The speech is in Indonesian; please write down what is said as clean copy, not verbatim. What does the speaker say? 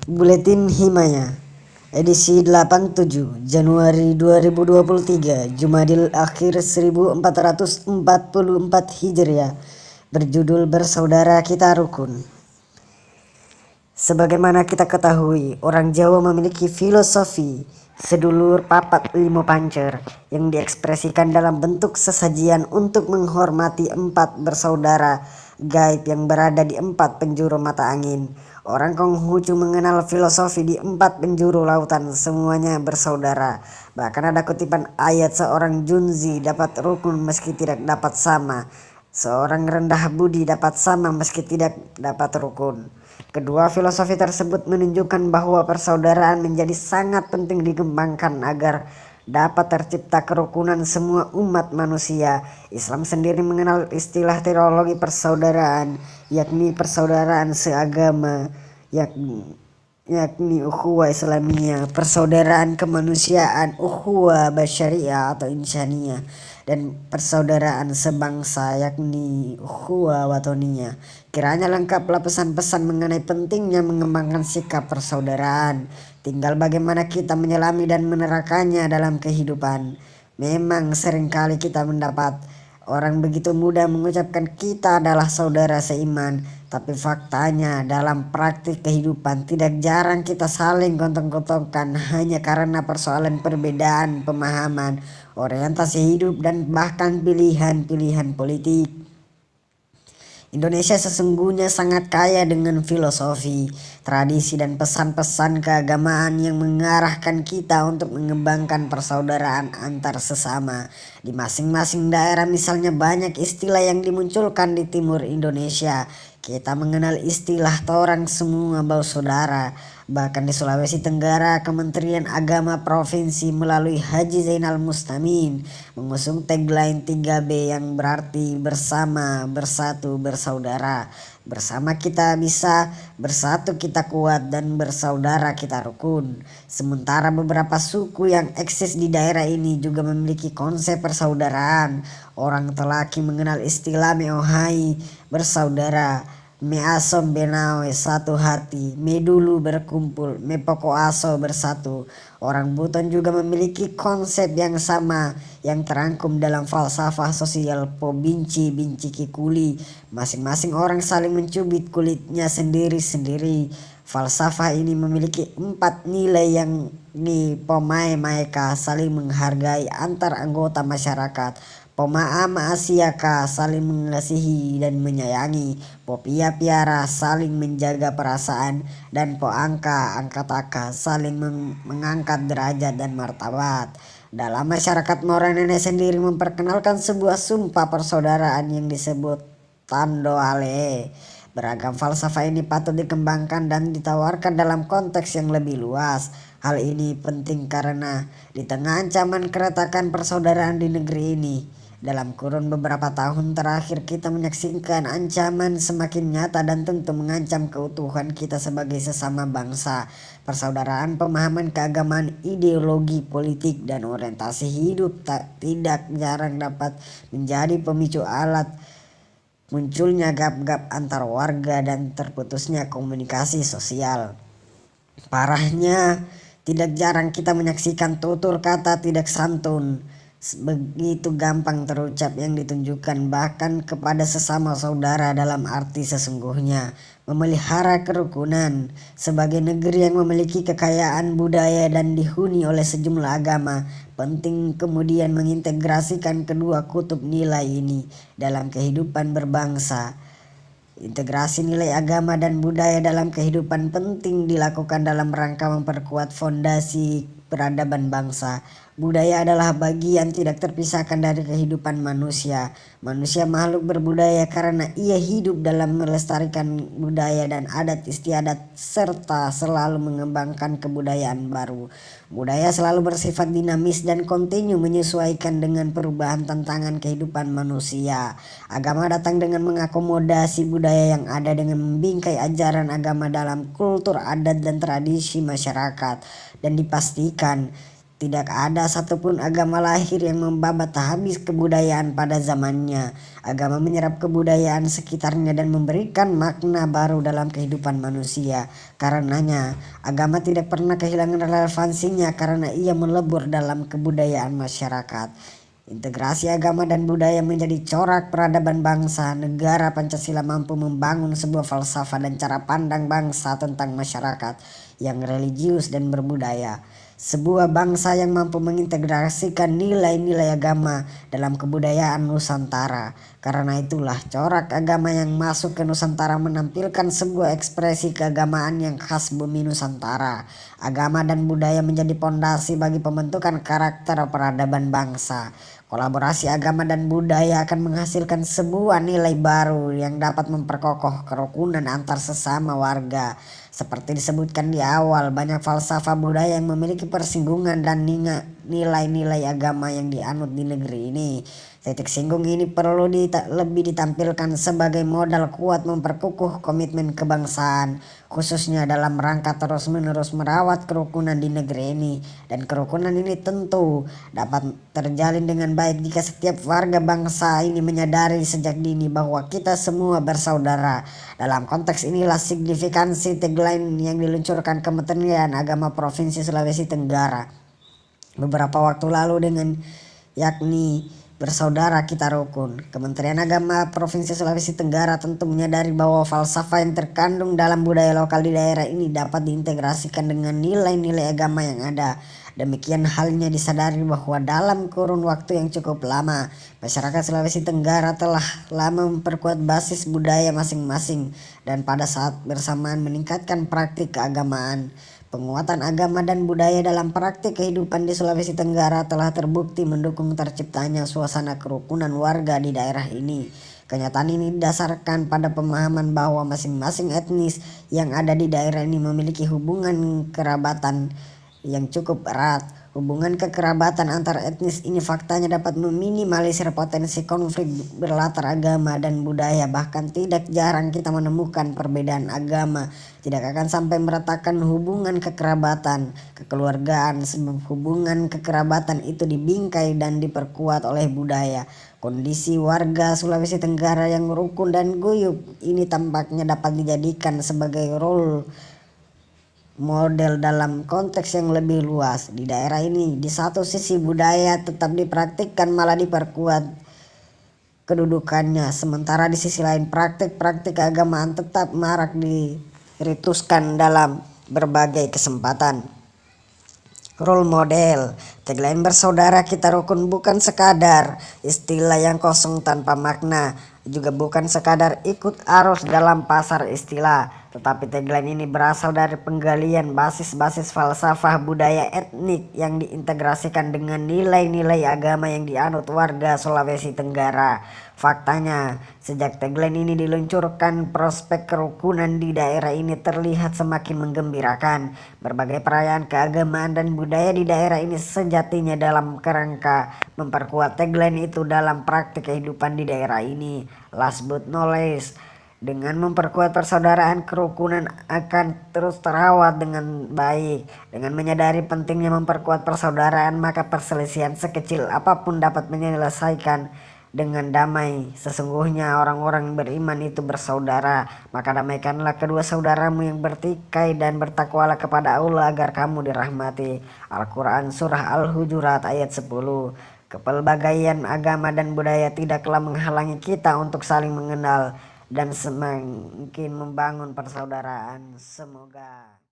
Buletin Himaya edisi 87 Januari 2023 Jumadil Akhir 1444 Hijriah berjudul Bersaudara Kita Rukun. Sebagaimana kita ketahui, orang Jawa memiliki filosofi sedulur papat limo pancer yang diekspresikan dalam bentuk sesajian untuk menghormati empat bersaudara gaib yang berada di empat penjuru mata angin. Orang Konghucu mengenal filosofi di empat penjuru lautan, semuanya bersaudara. Bahkan ada kutipan ayat seorang junzi dapat rukun meski tidak dapat sama. Seorang rendah budi dapat sama meski tidak dapat rukun. Kedua filosofi tersebut menunjukkan bahwa persaudaraan menjadi sangat penting dikembangkan agar dapat tercipta kerukunan semua umat manusia. Islam sendiri mengenal istilah teologi persaudaraan, yakni persaudaraan seagama, yakni ukhuwah Islamiyah, persaudaraan kemanusiaan, ukhuwah basyariah atau insaniyah, dan persaudaraan sebangsa, yakni ukhuwah watoniyah. Kiranya lengkaplah pesan-pesan mengenai pentingnya mengembangkan sikap persaudaraan. Tinggal bagaimana kita menyelami dan menerapkannya dalam kehidupan. Memang seringkali kita mendapat orang begitu mudah mengucapkan kita adalah saudara seiman, tapi faktanya dalam praktik kehidupan tidak jarang kita saling gontong-gontongkan hanya karena persoalan perbedaan pemahaman, orientasi hidup, dan bahkan pilihan-pilihan politik. Indonesia sesungguhnya sangat kaya dengan filosofi, tradisi, dan pesan-pesan keagamaan yang mengarahkan kita untuk mengembangkan persaudaraan antar sesama. Di masing-masing daerah misalnya banyak istilah yang dimunculkan di timur Indonesia. Kita mengenal istilah torang semua bau saudara. Bahkan di Sulawesi Tenggara, Kementerian Agama Provinsi melalui Haji Zainal Mustamin mengusung tagline 3B yang berarti bersama, bersatu, bersaudara. Bersama kita bisa, bersatu kita kuat, dan bersaudara kita rukun. Sementara beberapa suku yang eksis di daerah ini juga memiliki konsep persaudaraan. Orang Telaki mengenal istilah meohai, bersaudara, me asom benawe, satu hati, me dulu berkumpul, me poko aso bersatu. Orang Buton juga memiliki konsep yang sama yang terangkum dalam falsafah sosial po binci binci kikuli. Masing-masing orang saling mencubit kulitnya sendiri-sendiri. Falsafah ini memiliki 4 nilai yang ni pomae maeka, saling menghargai antar anggota masyarakat. Poma'a ma'asiyaka, saling mengasihi dan menyayangi. Popia piara, saling menjaga perasaan. Dan poangka angkataka, saling mengangkat derajat dan martabat. Dalam masyarakat Morenene sendiri memperkenalkan sebuah sumpah persaudaraan yang disebut Tando Ale. Beragam falsafah ini patut dikembangkan dan ditawarkan dalam konteks yang lebih luas. Hal ini penting karena di tengah ancaman keretakan persaudaraan di negeri ini, dalam kurun beberapa tahun terakhir kita menyaksikan ancaman semakin nyata dan tentu mengancam keutuhan kita sebagai sesama bangsa. Persaudaraan, pemahaman keagamaan, ideologi politik, dan orientasi hidup tidak jarang dapat menjadi pemicu alat munculnya gap-gap antar warga dan terputusnya komunikasi sosial. Parahnya, tidak jarang kita menyaksikan tutur kata tidak santun begitu gampang terucap yang ditunjukkan bahkan kepada sesama saudara dalam arti sesungguhnya memelihara kerukunan. Sebagai negeri yang memiliki kekayaan budaya dan dihuni oleh sejumlah agama, penting kemudian mengintegrasikan kedua kutub nilai ini dalam kehidupan berbangsa. Integrasi nilai agama dan budaya dalam kehidupan penting dilakukan dalam rangka memperkuat fondasi peradaban bangsa. Budaya adalah bagian tidak terpisahkan dari kehidupan manusia. Manusia makhluk berbudaya karena ia hidup dalam melestarikan budaya dan adat istiadat serta selalu mengembangkan kebudayaan baru. Budaya selalu bersifat dinamis dan kontinu menyesuaikan dengan perubahan tantangan kehidupan manusia. Agama datang dengan mengakomodasi budaya yang ada dengan membingkai ajaran agama dalam kultur, adat, dan tradisi masyarakat, dan dipastikan Tidak ada satupun agama lahir yang membabat habis kebudayaan pada zamannya. Agama menyerap kebudayaan sekitarnya dan memberikan makna baru dalam kehidupan manusia. Karenanya, agama tidak pernah kehilangan relevansinya karena ia melebur dalam kebudayaan masyarakat. Integrasi agama dan budaya menjadi corak peradaban bangsa. Negara Pancasila mampu membangun sebuah falsafah dan cara pandang bangsa tentang masyarakat yang religius dan berbudaya. Sebuah bangsa yang mampu mengintegrasikan nilai-nilai agama dalam kebudayaan Nusantara. Karena itulah corak agama yang masuk ke Nusantara menampilkan sebuah ekspresi keagamaan yang khas bumi Nusantara. Agama dan budaya menjadi pondasi bagi pembentukan karakter peradaban bangsa. Kolaborasi agama dan budaya akan menghasilkan sebuah nilai baru yang dapat memperkokoh kerukunan antar sesama warga. Seperti disebutkan di awal, banyak falsafah budaya yang memiliki persinggungan dan nilai-nilai agama yang dianut di negeri ini. Titik singgung ini perlu lebih ditampilkan sebagai modal kuat memperkukuh komitmen kebangsaan, khususnya dalam rangka terus-menerus merawat kerukunan di negeri ini. Dan kerukunan ini tentu dapat terjalin dengan baik jika setiap warga bangsa ini menyadari sejak dini bahwa kita semua bersaudara. Dalam konteks inilah signifikansi tagline yang diluncurkan Kementerian Agama Provinsi Sulawesi Tenggara beberapa waktu lalu dengan yakni bersaudara kita rukun. Kementerian Agama Provinsi Sulawesi Tenggara tentu menyadari bahwa falsafah yang terkandung dalam budaya lokal di daerah ini dapat diintegrasikan dengan nilai-nilai agama yang ada. Demikian halnya disadari bahwa dalam kurun waktu yang cukup lama, masyarakat Sulawesi Tenggara telah lama memperkuat basis budaya masing-masing dan pada saat bersamaan meningkatkan praktik keagamaan. Penguatan agama dan budaya dalam praktik kehidupan di Sulawesi Tenggara telah terbukti mendukung terciptanya suasana kerukunan warga di daerah ini. Kenyataan ini didasarkan pada pemahaman bahwa masing-masing etnis yang ada di daerah ini memiliki hubungan kerabatan yang cukup erat. Hubungan kekerabatan antar etnis ini faktanya dapat meminimalisir potensi konflik berlatar agama dan budaya. Bahkan tidak jarang kita menemukan perbedaan agama tidak akan sampai meratakan hubungan kekerabatan, kekeluargaan, sebab hubungan kekerabatan itu dibingkai dan diperkuat oleh budaya. Kondisi warga Sulawesi Tenggara yang rukun dan guyup ini tampaknya dapat dijadikan sebagai role model dalam konteks yang lebih luas. Di daerah ini, di satu sisi budaya tetap dipraktikkan malah diperkuat kedudukannya, sementara di sisi lain praktik-praktik keagamaan tetap marak dirituskan dalam berbagai kesempatan. Role model, tagline bersaudara kita rukun bukan sekadar istilah yang kosong tanpa makna, juga bukan sekadar ikut arus dalam pasar istilah. Tetapi tagline ini berasal dari penggalian basis-basis falsafah budaya etnik yang diintegrasikan dengan nilai-nilai agama yang dianut warga Sulawesi Tenggara. Faktanya, sejak tagline ini diluncurkan, prospek kerukunan di daerah ini terlihat semakin menggembirakan. Berbagai perayaan keagamaan dan budaya di daerah ini sejatinya dalam kerangka memperkuat tagline itu dalam praktik kehidupan di daerah ini. Last but not least, dengan memperkuat persaudaraan, kerukunan akan terus terawat dengan baik. Dengan menyadari pentingnya memperkuat persaudaraan, maka perselisihan sekecil apapun dapat menyelesaikan dengan damai. Sesungguhnya orang-orang beriman itu bersaudara. Maka damaikanlah kedua saudaramu yang bertikai dan bertakwalah kepada Allah agar kamu dirahmati. Al-Quran Surah Al-Hujurat ayat 10. Kepelbagaian agama dan budaya tidaklah menghalangi kita untuk saling mengenal dan semakin membangun persaudaraan. Semoga